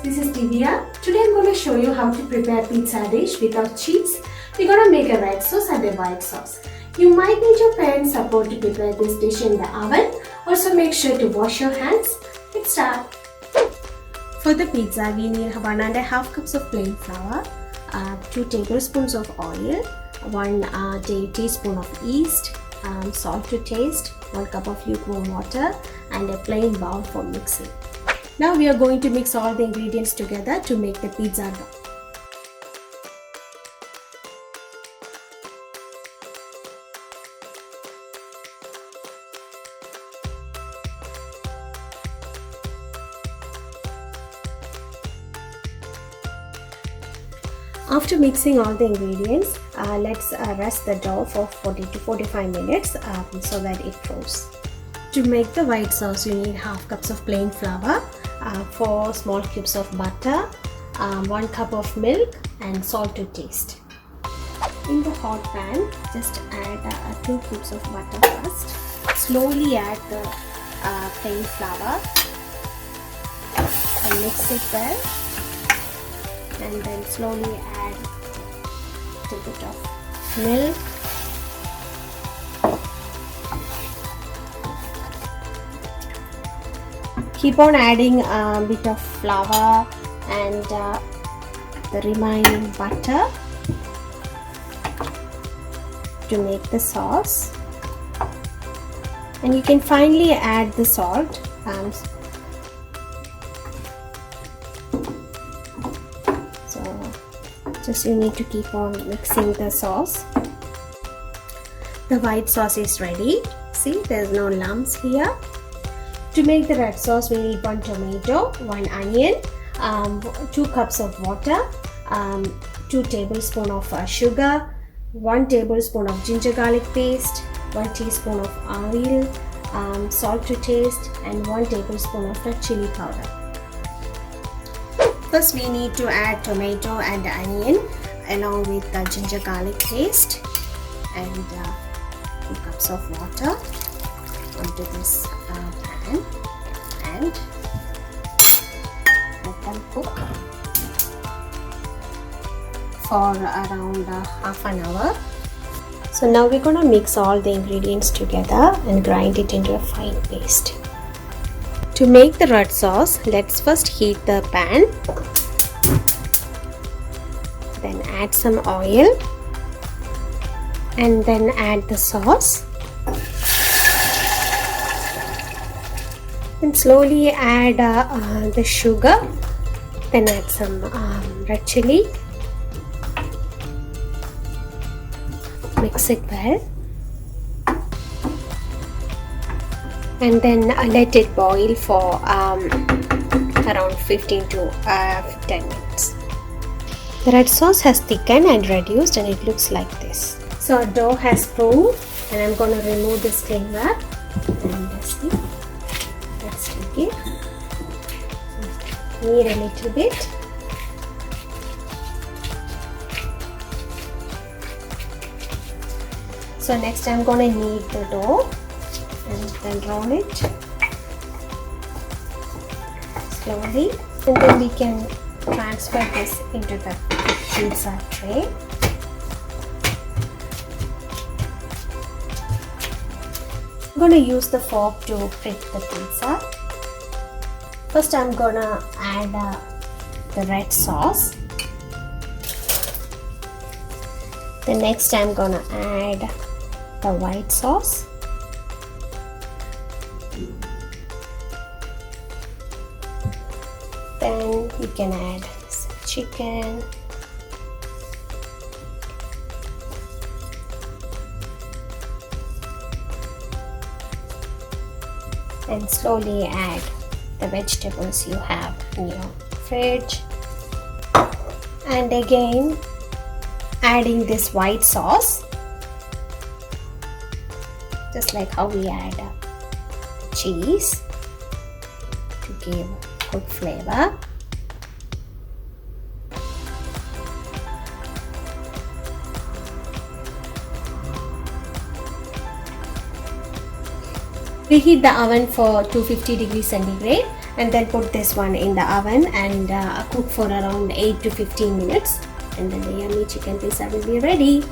this is Divya. Today I'm going to show you how to prepare pizza dish without cheese. We're going to make a red sauce and a white sauce. You might need your parents' support to prepare this dish in the oven. Also make sure to wash your hands. Let's start. For the pizza, we need 1.5 cups of plain flour, 2 tablespoons of oil, 1 teaspoon of yeast, salt to taste, 1 cup of lukewarm water, and a plain bowl for mixing. Now we are going to mix all the ingredients together to make the pizza dough. After mixing all the ingredients, let's rest the dough for 40 to 45 minutes so that it froze. To make the white sauce, you need half cups of plain flour, 4 small cubes of butter, 1 cup of milk, and salt to taste. In the hot pan, just add 2 cubes of butter first. Slowly add the plain flour and mix it well. And then slowly add a bit of milk, keep on adding a bit of flour and the remaining butter to make the sauce, and you can finally add the salt. Just you need to keep on mixing the sauce. The white sauce is ready. See, there's no lumps here. To make the red sauce, we need 1 tomato, 1 onion, 2 cups of water, 2 tablespoons of sugar, 1 tablespoon of ginger garlic paste, 1 teaspoon of oil, salt to taste, and 1 tablespoon of red chili powder. First, we need to add tomato and onion along with the ginger garlic paste and 2 cups of water onto this pan, and let them cook for around half an hour. So now we're going to mix all the ingredients together and grind it into a fine paste. To make the red sauce, let's first heat the pan, then add some oil, and then add the sauce, and slowly add the sugar, then add some red chili, mix it well, and then let it boil for around 15 to 10 minutes. The red sauce has thickened and reduced, and it looks like this. So our dough has cooled, and I'm going to remove this cling wrap, and see, let's take it. Knead a little bit. So next I'm going to knead the dough and then roll it slowly, and then we can transfer this into the pizza tray. I'm going to use the fork to prick the pizza. First I'm going to add the red sauce. The next I'm going to add the white sauce. Then you can add some chicken, and slowly add the vegetables you have in your fridge, and again adding this white sauce, just like how we add cheese to give good flavor. Preheat the oven for 250 degrees centigrade and then put this one in the oven and cook for around 8 to 15 minutes, and then the yummy chicken pizza will be ready.